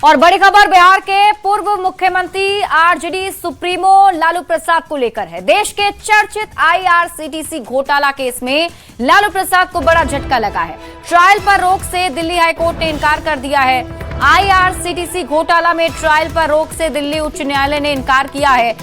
और बड़ी खबर बिहार के पूर्व मुख्यमंत्री आरजेडी सुप्रीमो लालू प्रसाद को लेकर है। देश के चर्चित आईआरसीटीसी घोटाला केस में लालू प्रसाद को बड़ा झटका लगा है। ट्रायल पर रोक से दिल्ली हाईकोर्ट ने इनकार कर दिया है। आईआरसीटीसी घोटाला में ट्रायल पर रोक से दिल्ली उच्च न्यायालय ने इनकार किया है।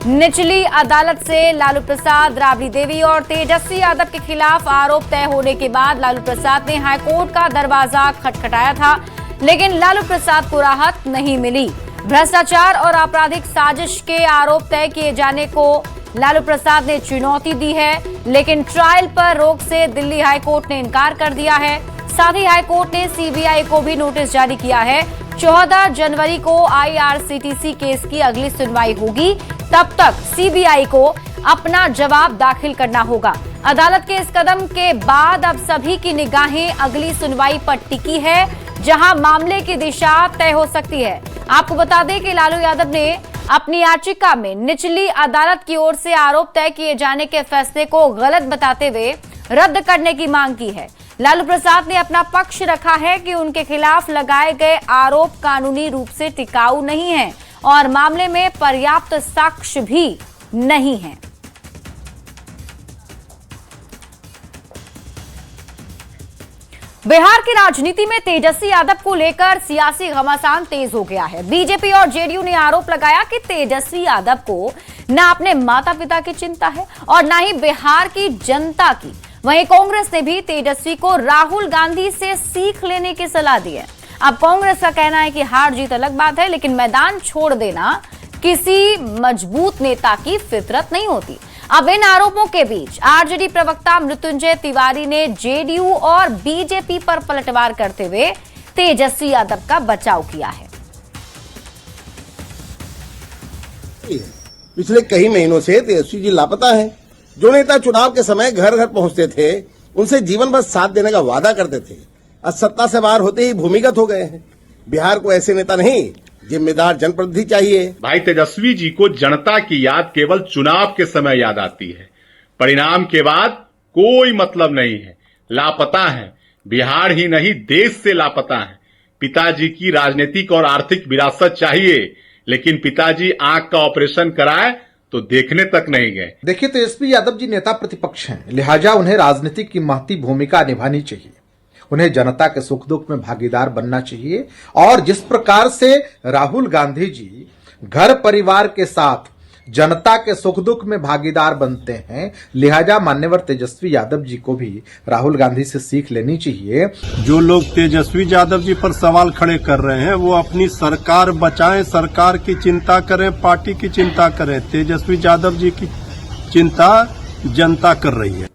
निचली अदालत से लालू प्रसाद, राबड़ी देवी और तेजस्वी यादव के खिलाफ आरोप तय होने के बाद लालू प्रसाद ने हाईकोर्ट का दरवाजा खटखटाया था, लेकिन लालू प्रसाद को राहत नहीं मिली। भ्रष्टाचार और आपराधिक साजिश के आरोप तय किए जाने को लालू प्रसाद ने चुनौती दी है, लेकिन ट्रायल पर रोक से दिल्ली हाईकोर्ट ने इनकार कर दिया है। साथ ही हाईकोर्ट ने सीबीआई को भी नोटिस जारी किया है। 14 जनवरी को आईआरसीटीसी केस की अगली सुनवाई होगी, तब तक सीबीआई को अपना जवाब दाखिल करना होगा। अदालत के इस कदम के बाद अब सभी की निगाहें अगली सुनवाई पर टिकी है, जहां मामले की दिशा तय हो सकती है। आपको बता दें कि लालू यादव ने अपनी याचिका में निचली अदालत की ओर से आरोप तय किए जाने के फैसले को गलत बताते हुए रद्द करने की मांग की है। लालू प्रसाद ने अपना पक्ष रखा है कि उनके खिलाफ लगाए गए आरोप कानूनी रूप से टिकाऊ नहीं है और मामले में पर्याप्त साक्ष्य भी नहीं है। बिहार की राजनीति में तेजस्वी यादव को लेकर सियासी घमासान तेज हो गया है। बीजेपी और जेडीयू ने आरोप लगाया कि तेजस्वी यादव को न अपने माता पिता की चिंता है और न ही बिहार की जनता की। वहीं कांग्रेस ने भी तेजस्वी को राहुल गांधी से सीख लेने की सलाह दी है। अब कांग्रेस का कहना है कि हार जीत अलग बात है, लेकिन मैदान छोड़ देना किसी मजबूत नेता की फितरत नहीं होती। अब इन आरोपों के बीच आरजेडी प्रवक्ता मृत्युंजय तिवारी ने जेडीयू और बीजेपी पर पलटवार करते हुए तेजस्वी यादव का बचाव किया है। पिछले कई महीनों से तेजस्वी जी लापता हैं। जो नेता चुनाव के समय घर घर पहुंचते थे, उनसे जीवन भर साथ देने का वादा करते थे, आज सत्ता से बाहर होते ही भूमिगत हो गए हैं। बिहार को ऐसे नेता नहीं, जिम्मेदार जनप्रतिनिधि चाहिए। भाई तेजस्वी जी को जनता की याद केवल चुनाव के समय याद आती है, परिणाम के बाद कोई मतलब नहीं है। लापता है, बिहार ही नहीं देश से लापता है। पिताजी की राजनीतिक और आर्थिक विरासत चाहिए, लेकिन पिताजी आंख का ऑपरेशन कराए तो देखने तक नहीं गए। देखिए, तेजस्वी यादव जी नेता प्रतिपक्ष हैं, लिहाजा उन्हें राजनीति की महती भूमिका निभानी चाहिए। उन्हें जनता के सुख दुख में भागीदार बनना चाहिए और जिस प्रकार से राहुल गांधी जी घर परिवार के साथ जनता के सुख दुख में भागीदार बनते हैं, लिहाजा मान्यवर तेजस्वी यादव जी को भी राहुल गांधी से सीख लेनी चाहिए। जो लोग तेजस्वी यादव जी पर सवाल खड़े कर रहे हैं, वो अपनी सरकार बचाएं, सरकार की चिंता करें, पार्टी की चिंता करें। तेजस्वी यादव जी की चिंता जनता कर रही है।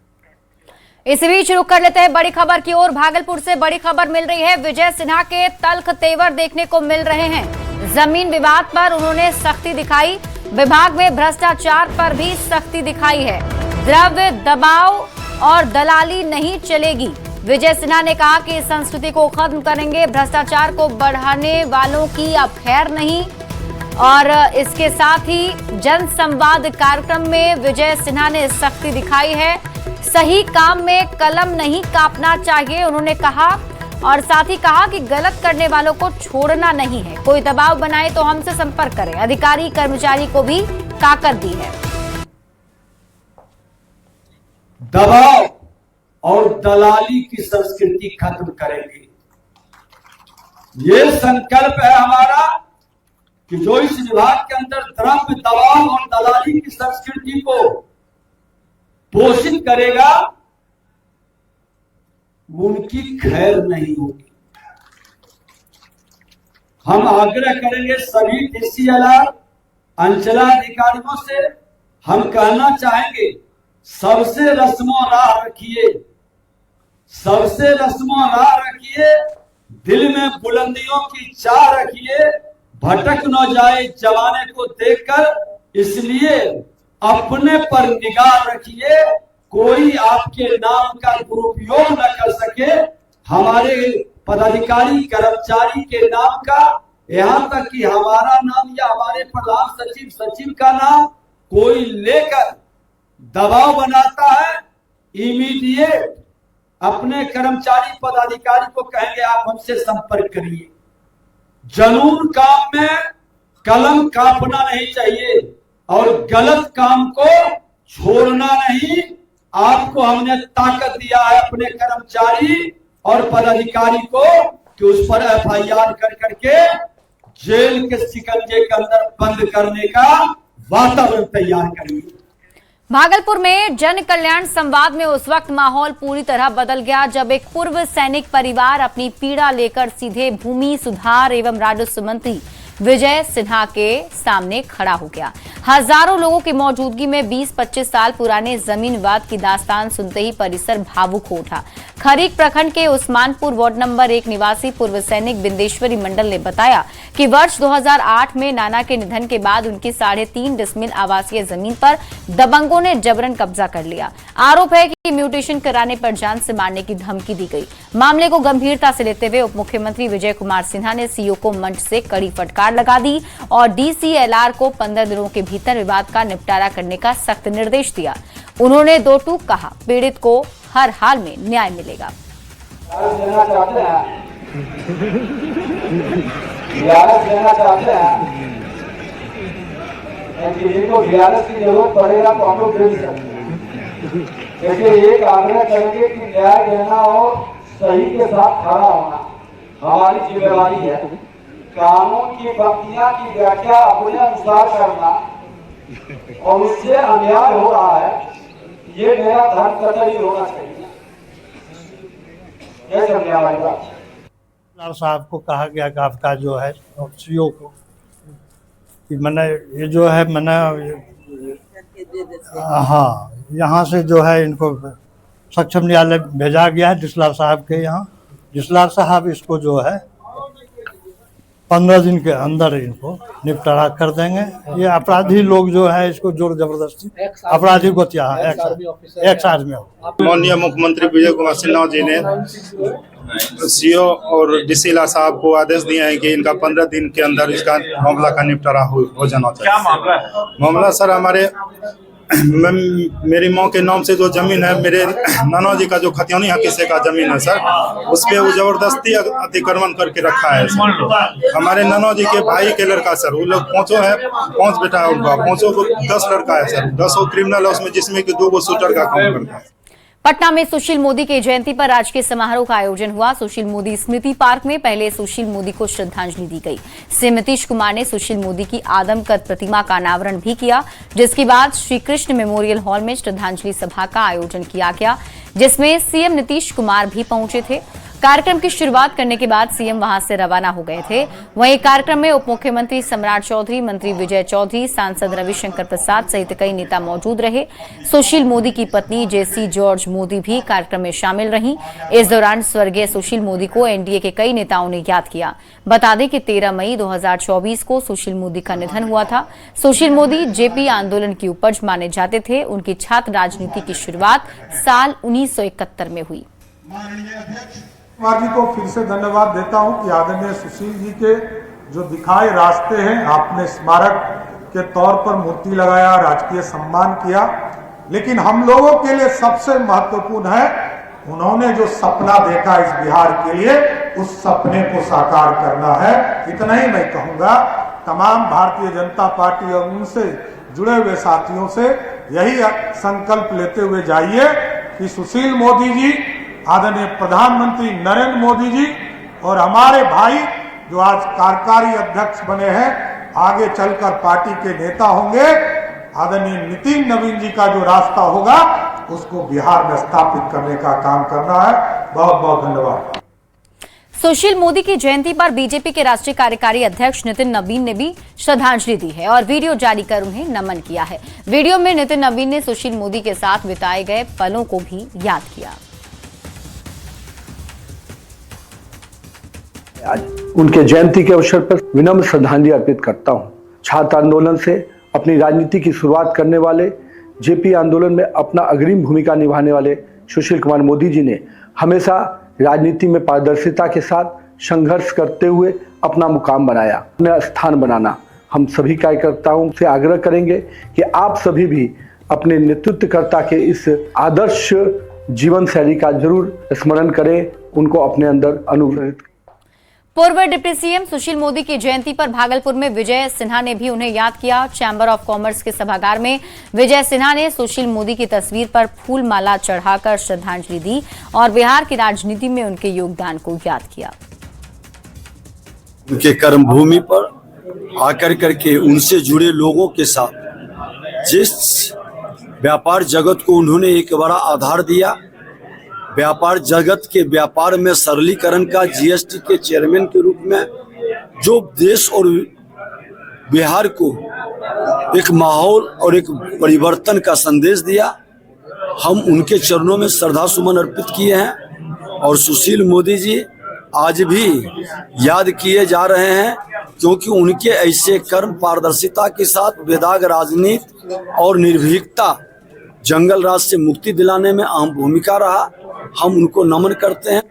इस बीच रुक कर लेते हैं बड़ी खबर की ओर। भागलपुर से बड़ी खबर मिल रही है। विजय सिन्हा के तल्ख तेवर देखने को मिल रहे हैं। जमीन विवाद पर उन्होंने सख्ती दिखाई, विभाग में भ्रष्टाचार पर भी सख्ती दिखाई है। द्रव्य दबाव और दलाली नहीं चलेगी। विजय सिन्हा ने कहा कि इस संस्कृति को खत्म करेंगे, भ्रष्टाचार को बढ़ाने वालों की अब खैर नहीं। और इसके साथ ही जन संवाद कार्यक्रम में विजय सिन्हा ने सख्ती दिखाई है। सही काम में कलम नहीं काटना चाहिए, उन्होंने कहा। और साथ ही कहा कि गलत करने वालों को छोड़ना नहीं है। कोई दबाव बनाए तो हमसे संपर्क करें। अधिकारी कर्मचारी को भी ताकत दी है। दबाव और दलाली की संस्कृति खत्म करेंगे, ये संकल्प है हमारा कि जो इस विभाग के अंदर द्रव्य दबाव और दलाली की संस्कृति को पोषित करेगा, उनकी खैर नहीं होगी। हम आग्रह करेंगे सभी डीसीएलआर अंचलाधिकारियों से, हम कहना चाहेंगे सबसे रस्मों राह रखिए, सबसे रस्मों राह रखिए, दिल में बुलंदियों की चाह रखिए, भटक न जाए जमाने को देखकर, इसलिए अपने पर निगाह रखिए, कोई आपके नाम का दुरुपयोग न कर सके। हमारे पदाधिकारी कर्मचारी के नाम का, यहाँ तक कि हमारा नाम या हमारे प्रधान सचिव सचिव का नाम कोई लेकर दबाव बनाता है, इमीडिएट अपने कर्मचारी पदाधिकारी को कहेंगे आप हमसे संपर्क करिए। जनून काम में कलम कांपना नहीं चाहिए और गलत काम को छोड़ना नहीं। आपको हमने ताकत दिया है अपने कर्मचारी और पदाधिकारी को कि उस पर FIR कर करके जेल के शिकंजे के अंदर बंद करने का वातावरण तैयार करेंगे। भागलपुर में जन कल्याण संवाद में उस वक्त माहौल पूरी तरह बदल गया जब एक पूर्व सैनिक परिवार अपनी पीड़ा लेकर सीधे भूमि सुधार एवं राजस्व मंत्री विजय सिन्हा के सामने खड़ा हो गया। हजारों लोगों की मौजूदगी में 20-25 साल पुराने जमीन विवाद की दास्तान सुनते ही परिसर भावुक हो उठा। खरीक प्रखंड के उस्मानपुर वार्ड नंबर 1 निवासी पूर्व सैनिक बिंदेश्वरी मंडल ने बताया कि वर्ष 2008 में नाना के निधन के बाद उनकी 3.5 डिसमिल आवासीय जमीन पर दबंगों ने जबरन कब्जा कर लिया। आरोप है कि म्यूटेशन कराने पर जान से मारने की धमकी दी गई। मामले को गंभीरता से लेते हुए उप मुख्यमंत्री विजय कुमार सिन्हा ने सीओ को मंच से कड़ी फटकार लगा दी और DCLR को 15 दिनों के भीतर विवाद का निपटारा करने का सख्त निर्देश दिया। उन्होंने दो टूक कहा, पीड़ित को हर हाल में न्याय मिलेगा। देना चाहते हैं जिनको वीआरएस की जरूरत पड़ेगा तो हम लोग दे सकते हैं, लेकिन एक आग्रह करेंगे कि न्याय देना और सही के साथ खड़ा होना हमारी जिम्मेवारी है। कानून की पंक्तियां की व्याख्या अपने अनुसार करना और उससे अन्याय हो रहा है, ये मेरा धर्म कतई होना चाहिए। ये समझे हमारी बात। साहब को कहा गया कि आपका जो है सीओ को कि मैंने ये जो है मैंने हाँ यहाँ से जो है इनको सक्षम न्यायालय भेजा गया है डिसलार साहब के यहाँ। डिसलार साहब इसको जो है 15 दिन के अंदर इनको निपटारा कर देंगे। ये अपराधी लोग जो है इसको जोर जबरदस्ती अपराधी को एक्स आर्मी माननीय मुख्यमंत्री विजय कुमार सिन्हा जी ने सीओ और DCLR साहब को आदेश दिए हैं कि इनका 15 दिन के अंदर इसका मामला का निपटारा हो जाना चाहिए। क्या मामला है? मामला सर हमारे मेरी माँ के नाम से जो जमीन है, मेरे नाना जी का जो खतियानी हकीसे का जमीन है सर, उस पे वो जबरदस्ती अतिक्रमण करके रखा है सर। हमारे नाना जी के भाई के लड़का सर, वो लोग 5 बेटा है उनका, 5 को 10 लड़का है सर, 10 क्रिमिनल है उसमें, जिसमें कि 2 शूटर का काम करता है। पटना में सुशील मोदी की जयंती पर राजकीय समारोह का आयोजन हुआ। सुशील मोदी स्मृति पार्क में पहले सुशील मोदी को श्रद्धांजलि दी गई। सीएम नीतीश कुमार ने सुशील मोदी की आदमकद प्रतिमा का अनावरण भी किया, जिसके बाद श्री कृष्ण मेमोरियल हॉल में श्रद्धांजलि सभा का आयोजन किया गया, जिसमें सीएम नीतीश कुमार भी पहुंचे थे। कार्यक्रम की शुरुआत करने के बाद सीएम वहां से रवाना हो गए थे। वहीं कार्यक्रम में उप मुख्यमंत्री सम्राट चौधरी, मंत्री विजय चौधरी, सांसद रविशंकर प्रसाद सहित कई नेता मौजूद रहे। सुशील मोदी की पत्नी जेसी जॉर्ज मोदी भी कार्यक्रम में शामिल रहीं। इस दौरान स्वर्गीय सुशील मोदी को एनडीए के कई नेताओं ने याद किया। बता दें कि 13 मई 2024 को सुशील मोदी का निधन हुआ था। सुशील मोदी जेपी आंदोलन की उपज माने जाते थे। उनकी छात्र राजनीति की शुरुआत साल 1971 में हुई। कुमार जी को फिर से धन्यवाद देता हूं कि आदरणीय सुशील जी के जो दिखाए रास्ते हैं, आपने स्मारक के तौर पर मूर्ति लगाया, राजकीय सम्मान किया, लेकिन हम लोगों के लिए सबसे महत्वपूर्ण है उन्होंने जो सपना देखा इस बिहार के लिए, उस सपने को साकार करना है। इतना ही मैं कहूंगा, तमाम भारतीय जनता पार्टी और उनसे जुड़े हुए साथियों से यही संकल्प लेते हुए जाइए कि सुशील मोदी जी, आदरणीय प्रधानमंत्री नरेंद्र मोदी जी और हमारे भाई जो आज कार्यकारी अध्यक्ष बने हैं, आगे चलकर पार्टी के नेता होंगे। आदरणीय नितिन नवीन जी का जो रास्ता होगा उसको बिहार में स्थापित करने का काम करना है। बहुत बहुत धन्यवाद। सुशील मोदी की जयंती पर बीजेपी के राष्ट्रीय कार्यकारी अध्यक्ष नितिन नवीन ने भी श्रद्धांजलि दी है और वीडियो जारी कर उन्हें नमन किया है। वीडियो में नितिन नवीन ने सुशील मोदी के साथ बिताए गए पलों को भी याद किया। आज उनके जयंती के अवसर पर विनम्र श्रद्धांजलि अर्पित करता हूं। छात्र आंदोलन से अपनी राजनीति की शुरुआत करने वाले, जेपी आंदोलन में अपना अग्रिम भूमिका निभाने वाले सुशील कुमार मोदी जी ने हमेशा राजनीति में पारदर्शिता के साथ संघर्ष करते हुए अपना मुकाम बनाया, अपना स्थान बनाना। हम सभी कार्यकर्ताओं से आग्रह करेंगे कि आप सभी भी अपने नेतृत्वकर्ता के इस आदर्श जीवन शैली का जरूर स्मरण करें, उनको अपने अंदर अनुप्रेरित। पूर्व डिप्टी सीएम सुशील मोदी की जयंती पर भागलपुर में विजय सिन्हा ने भी उन्हें याद किया। चैंबर ऑफ कॉमर्स के सभागार में विजय सिन्हा ने सुशील मोदी की तस्वीर पर फूल माला चढ़ाकर श्रद्धांजलि दी और बिहार की राजनीति में उनके योगदान को याद किया। उनके कर्मभूमि पर आकर करके उनसे जुड़े लोगों के साथ जिस व्यापार जगत को उन्होंने एक बड़ा आधार दिया, व्यापार जगत के व्यापार में सरलीकरण का जीएसटी के चेयरमैन के रूप में जो देश और बिहार को एक माहौल और एक परिवर्तन का संदेश दिया, हम उनके चरणों में श्रद्धा सुमन अर्पित किए हैं। और सुशील मोदी जी आज भी याद किए जा रहे हैं, क्योंकि उनके ऐसे कर्म पारदर्शिता के साथ वेदाग राजनीति और निर्भीकता जंगल राज से मुक्ति दिलाने में अहम भूमिका रहा। हम उनको नमन करते हैं।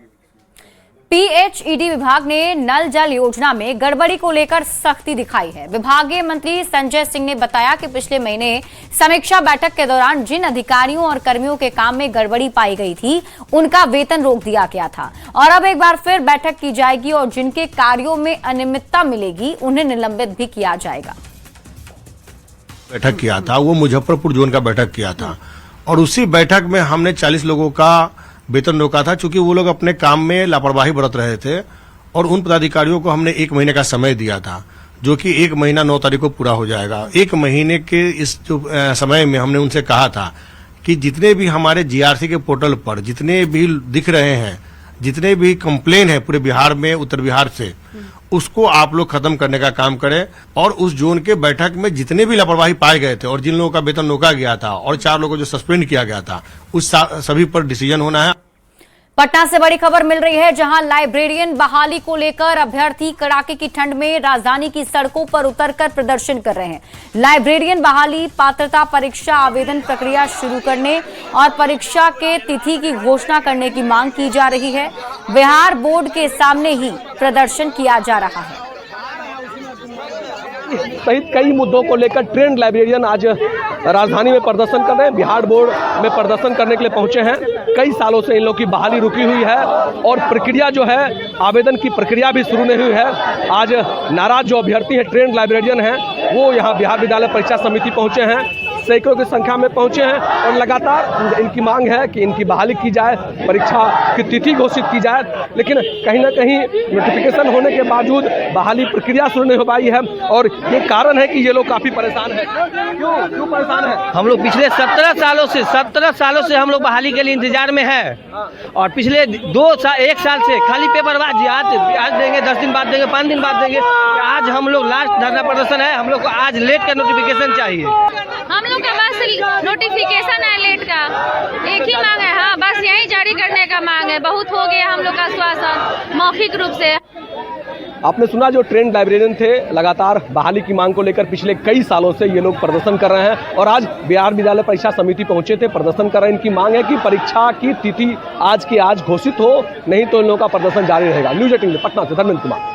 पीएचईडी विभाग ने नल जल योजना में गड़बड़ी को लेकर सख्ती दिखाई है। विभागीय मंत्री संजय सिंह ने बताया कि पिछले महीने समीक्षा बैठक के दौरान जिन अधिकारियों और कर्मियों के काम में गड़बड़ी पाई गई थी, उनका वेतन रोक दिया गया था और अब एक बार फिर बैठक की जाएगी और जिनके कार्यों में अनियमितता मिलेगी उन्हें निलंबित भी किया जाएगा। बैठक किया था, वो मुजफ्फरपुर जोन का बैठक किया था और उसी बैठक में हमने 40 लोगों का वेतन रोका था, चूंकि वो लोग अपने काम में लापरवाही बरत रहे थे और उन पदाधिकारियों को हमने 1 महीने का समय दिया था, जो कि 1 महीना 9 तारीख को पूरा हो जाएगा। 1 महीने के इस जो समय में हमने उनसे कहा था कि जितने भी हमारे जीआरसी के पोर्टल पर जितने भी दिख रहे हैं, जितने भी कंप्लेन है पूरे बिहार में, उत्तर बिहार से, उसको आप लोग खत्म करने का काम करें और उस जोन के बैठक में जितने भी लापरवाही पाए गए थे और जिन लोगों का वेतन रोका गया था और 4 लोगों को जो सस्पेंड किया गया था, उस सभी पर डिसीजन होना है। पटना से बड़ी खबर मिल रही है, जहां लाइब्रेरियन बहाली को लेकर अभ्यर्थी कड़ाके की ठंड में राजधानी की सड़कों पर उतरकर प्रदर्शन कर रहे हैं। लाइब्रेरियन बहाली पात्रता परीक्षा आवेदन प्रक्रिया शुरू करने और परीक्षा के तिथि की घोषणा करने की मांग की जा रही है। बिहार बोर्ड के सामने ही प्रदर्शन किया जा रहा है। सहित कई मुद्दों को लेकर ट्रेंड लाइब्रेरियन आज राजधानी में प्रदर्शन कर रहे हैं। बिहार बोर्ड में प्रदर्शन करने के लिए पहुंचे हैं। कई सालों से इन लोगों की बहाली रुकी हुई है और प्रक्रिया जो है, आवेदन की प्रक्रिया भी शुरू नहीं हुई है। आज नाराज जो अभ्यर्थी हैं, ट्रेंड लाइब्रेरियन हैं, वो यहाँ बिहार विद्यालय परीक्षा समिति पहुंचे हैं, सैकड़ों की संख्या में पहुंचे हैं और लगातार इनकी मांग है कि इनकी बहाली की जाए, परीक्षा की तिथि घोषित की जाए। लेकिन कहीं ना कहीं नोटिफिकेशन होने के बावजूद बहाली प्रक्रिया शुरू नहीं हो पाई है और ये कारण है कि ये लोग काफी परेशान हैं। क्यों परेशान है? हम लोग पिछले 17 सालों से हम लोग बहाली के लिए इंतजार में है और पिछले 1 साल से खाली पेपरबाजी, आज देंगे, 10 दिन बाद देंगे, 5 दिन बाद देंगे। आज हम लोग लास्ट धरना प्रदर्शन है। हम लोग को आज लेट का नोटिफिकेशन चाहिए। हम लोग का बस नोटिफिकेशन है लेट का, एक ही मांग है। हाँ, बस यही जारी करने का मांग है। बहुत हो गया हम लोग का आश्वासन मौखिक रूप से। आपने सुना, जो ट्रेंड लाइब्रेरियन थे लगातार बहाली की मांग को लेकर पिछले कई सालों से ये लोग प्रदर्शन कर रहे हैं और आज बिहार विद्यालय परीक्षा समिति पहुंचे थे, प्रदर्शन कर रहे हैं। इनकी मांग है कि परीक्षा की तिथि आज की आज घोषित हो, नहीं तो इन लोगों का प्रदर्शन जारी रहेगा। न्यूज 18 पटना से धर्मेंद्र कुमार।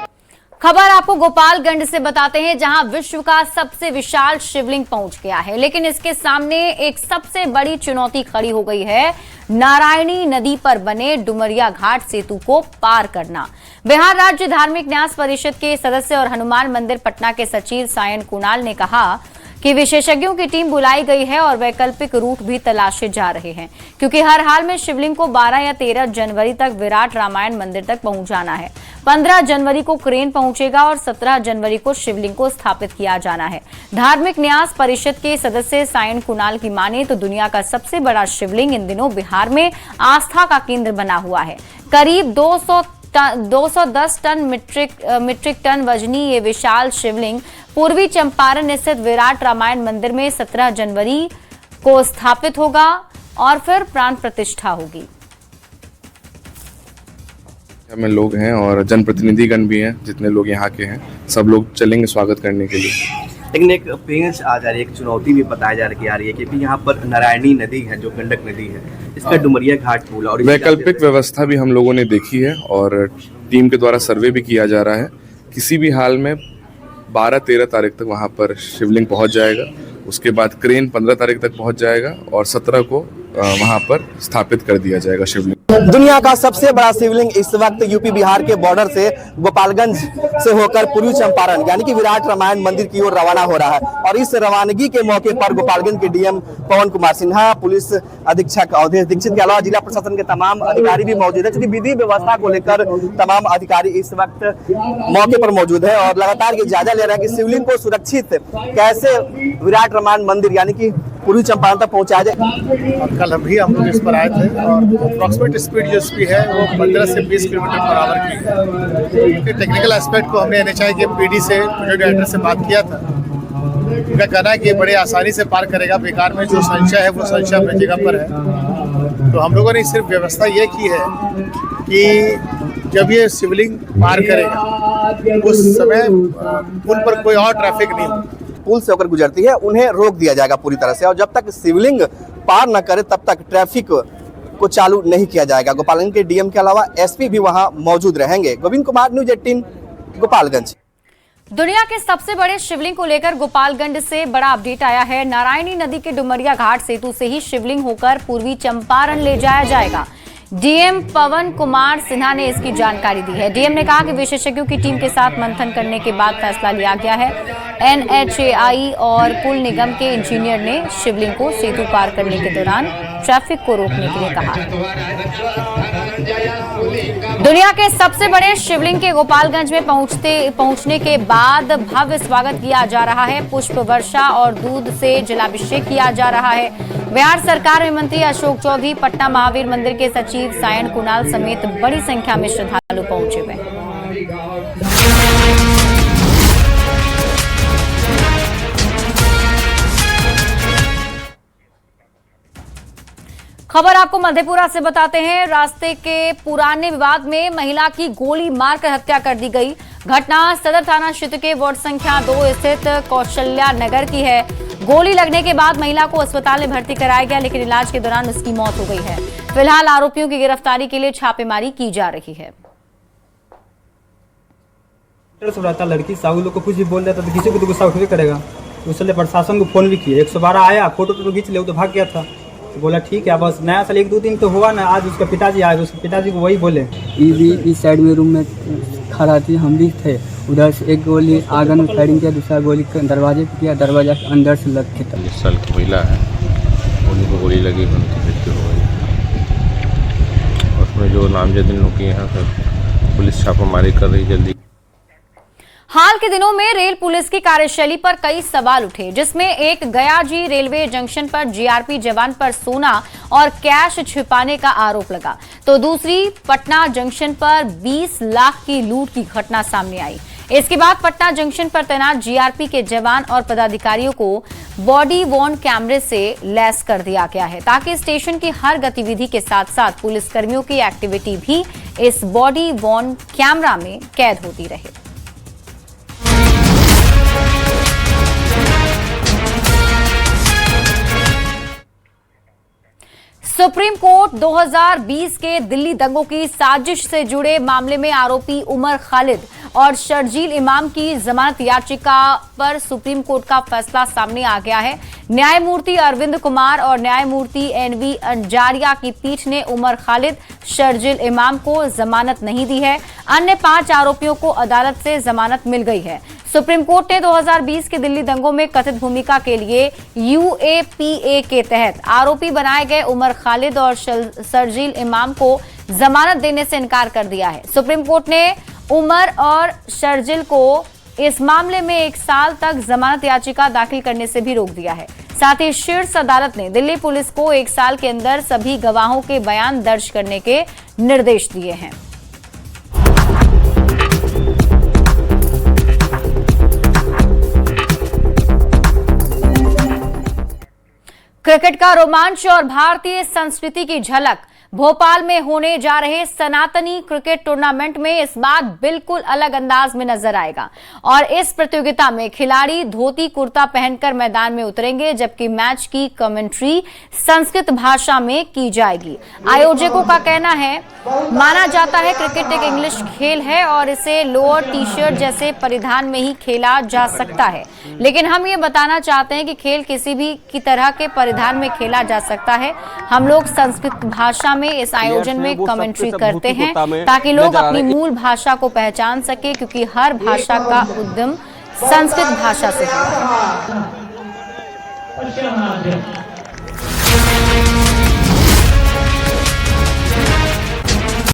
खबर आपको गोपालगंज से बताते हैं, जहां विश्व का सबसे विशाल शिवलिंग पहुंच गया है, लेकिन इसके सामने एक सबसे बड़ी चुनौती खड़ी हो गई है, नारायणी नदी पर बने डुमरिया घाट सेतु को पार करना। बिहार राज्य धार्मिक न्यास परिषद के सदस्य और हनुमान मंदिर पटना के सचिव सायन कुणाल ने कहा कि विशेषज्ञों की टीम बुलाई गई है और वैकल्पिक रूट भी तलाशे जा रहे हैं, क्योंकि हर हाल में शिवलिंग को 12 या 13 जनवरी तक विराट रामायण मंदिर तक पहुंचाना है। 15 जनवरी को क्रेन पहुंचेगा और 17 जनवरी को शिवलिंग को स्थापित किया जाना है। धार्मिक न्यास परिषद के सदस्य सायन कुणाल की माने तो दुनिया का सबसे बड़ा शिवलिंग इन दिनों बिहार में आस्था का केंद्र बना हुआ है। करीब 210 टन मीट्रिक टन वजनी ये विशाल शिवलिंग पूर्वी चंपारण स्थित विराट रामायण मंदिर में 17 जनवरी को स्थापित होगा और फिर प्राण प्रतिष्ठा होगी। में लोग हैं और जनप्रतिनिधिगण भी हैं, जितने लोग यहाँ के हैं सब लोग चलेंगे स्वागत करने के लिए। लेकिन एक पेंच आ जा रही है, एक चुनौती भी बताई जा रही है कि यहाँ पर नारायणी नदी है जो गंडक नदी है, इसका डुमरिया घाट पुल और वैकल्पिक व्यवस्था भी हम लोगों ने देखी है और टीम के द्वारा सर्वे भी किया जा रहा है। किसी भी हाल में 12-13 तारीख तक वहाँ पर शिवलिंग पहुँच जाएगा, उसके बाद क्रेन 15 तारीख तक पहुँच जाएगा और 17 को वहां पर स्थापित कर दिया जाएगा शिवलिंग। दुनिया का सबसे बड़ा शिवलिंग इस वक्त यूपी बिहार के बॉर्डर से गोपालगंज से होकर पूर्वी चंपारण यानी कि विराट रामायण मंदिर की ओर रवाना हो रहा है। और इस रवानगी के मौके पर गोपालगंज के डीएम पवन कुमार सिन्हा, पुलिस अधीक्षक अवधेश दीक्षित के अलावा जिला प्रशासन के तमाम अधिकारी भी मौजूद है। क्योंकि विधि व्यवस्था को लेकर तमाम अधिकारी इस वक्त मौके पर मौजूद है और लगातार ये जायजा ले रहे हैं कि शिवलिंग को सुरक्षित कैसे विराट रामायण मंदिर यानी कि पूर्वी चंपारण तक पहुंचाया जाए। कल हम लोग इस पर आए थे और अप्रॉक्सीमेट स्पीड जो इसकी है वो 15 से 20 किलोमीटर पर आवर की है। क्योंकि टेक्निकल एस्पेक्ट को हमने एनएचआई के पीडी से प्रोजेक्ट डायरेक्टर से बात किया था। उनका कहना है कि ये बड़े आसानी से पार करेगा, बेकार में जो संशय है वो संशय अपनी जगह पर है। तो हम लोगों ने सिर्फ व्यवस्था ये की है कि जब ये शिवलिंग पार करेगा उस समय पुल पर कोई और ट्रैफिक नहीं हो, पुल से होकर गुजरती है उन्हें रोक दिया जाएगा पूरी तरह से। और जब तक शिवलिंग पार न करे तब तक ट्रैफिक को चालू नहीं किया जाएगा। गोपालगंज के डीएम के अलावा एसपी भी वहां मौजूद रहेंगे। गोविंद कुमार, न्यूज 18 गोपालगंज। दुनिया के सबसे बड़े शिवलिंग को लेकर गोपालगंज से बड़ा अपडेट आया है। नारायणी नदी के डुमरिया घाट सेतु से ही शिवलिंग होकर पूर्वी चंपारण ले जाया जाएगा। डीएम पवन कुमार सिन्हा ने इसकी जानकारी दी है। डीएम ने कहा कि विशेषज्ञों की टीम के साथ मंथन करने के बाद फैसला लिया गया है। एनएचएआई और पुल निगम के इंजीनियर ने शिवलिंग को सेतु पार करने के दौरान ट्रैफिक को रोकने के लिए कहा। दुनिया के सबसे बड़े शिवलिंग के गोपालगंज में पहुंचने के बाद भव्य स्वागत किया जा रहा है। पुष्प वर्षा और दूध से जलाभिषेक किया जा रहा है। बिहार सरकार में मंत्री अशोक चौधरी, पटना महावीर मंदिर के सचिव सायन कुणाल समेत बड़ी संख्या में श्रद्धालु पहुंचे हुए हैं। खबर आपको मधेपुरा से बताते हैं। रास्ते के पुराने विवाद में महिला की गोली मारकर हत्या कर दी गई। घटना सदर थाना क्षेत्र के वार्ड संख्या 2 स्थित कौशल्या नगर की है। गोली लगने के बाद महिला को अस्पताल में भर्ती कराया गया, लेकिन इलाज के दौरान उसकी मौत हो गई है। फिलहाल आरोपियों की गिरफ्तारी के लिए छापेमारी की जा रही है। लड़की साहू लोग को कुछ भी बोल देता तो किसी को तो गुस्सा उठवे करेगा। उसने प्रशासन को फोन भी किया, 112 आया, फोटो तो खींच ले, वो तो भाग गया था। तो बोला ठीक है, बस नया साल 1-2 दिन तो हुआ ना। आज उसका पिताजी आए, उसके पिताजी को वही बोले। इस साइड में रूम में खड़ा थी, हम भी थे। उधर से एक गोली आंगन में फायरिंग किया, दूसरा गोली दरवाजे पे किया, दरवाजा के अंदर से लग के। 40 साल की महिला है, उनको गोली लगी, उनकी मृत्यु हो गई। उसमें जो नामजद लोग किए हैं, फिर पुलिस छापामारी कर रही जल्दी। हाल के दिनों में रेल पुलिस की कार्यशैली पर कई सवाल उठे, जिसमें एक गयाजी रेलवे जंक्शन पर जीआरपी जवान पर सोना और कैश छिपाने का आरोप लगा, तो दूसरी पटना जंक्शन पर 20 लाख की लूट की घटना सामने आई। इसके बाद पटना जंक्शन पर तैनात जीआरपी के जवान और पदाधिकारियों को बॉडी वॉर्न कैमरे से लैस कर दिया गया है, ताकि स्टेशन की हर गतिविधि के साथ साथ पुलिसकर्मियों की एक्टिविटी भी इस बॉडी वॉर्न कैमरा में कैद होती रहे। सुप्रीम कोर्ट 2020 के दिल्ली दंगों की साजिश से जुड़े मामले में आरोपी उमर खालिद और शर्जील इमाम की जमानत याचिका पर सुप्रीम कोर्ट का फैसला सामने आ गया है। न्यायमूर्ति अरविंद कुमार और न्यायमूर्ति एनवी अंजारिया की पीठ ने उमर खालिद, शर्जील इमाम को जमानत नहीं दी है। अन्य 5 आरोपियों को अदालत से जमानत मिल गई है। सुप्रीम कोर्ट ने 2020 के दिल्ली दंगों में कथित भूमिका के लिए यूएपीए के तहत आरोपी बनाए गए उमर खालिद और शर्जील इमाम को जमानत देने से इनकार कर दिया है। सुप्रीम कोर्ट ने उमर और शर्जील को इस मामले में 1 साल तक जमानत याचिका दाखिल करने से भी रोक दिया है। साथ ही शीर्ष अदालत ने दिल्ली पुलिस को 1 साल के अंदर सभी गवाहों के बयान दर्ज करने के निर्देश दिए हैं। क्रिकेट का रोमांच और भारतीय संस्कृति की झलक भोपाल में होने जा रहे सनातनी क्रिकेट टूर्नामेंट में इस बार बिल्कुल अलग अंदाज में नजर आएगा और इस प्रतियोगिता में खिलाड़ी धोती कुर्ता पहनकर मैदान में उतरेंगे, जबकि मैच की कमेंट्री संस्कृत भाषा में की जाएगी। आयोजकों का कहना है, माना जाता है क्रिकेट एक इंग्लिश खेल है और इसे लोअर टी शर्ट जैसे परिधान में ही खेला जा सकता है, लेकिन हम ये बताना चाहते हैं कि खेल किसी भी की तरह के परिधान में खेला जा सकता है। हम लोग संस्कृत भाषा में इस आयोजन में कमेंट्री करते हैं ताकि लोग अपनी मूल भाषा को पहचान सके, क्योंकि हर भाषा का उद्गम संस्कृत भाषा से हुआ है।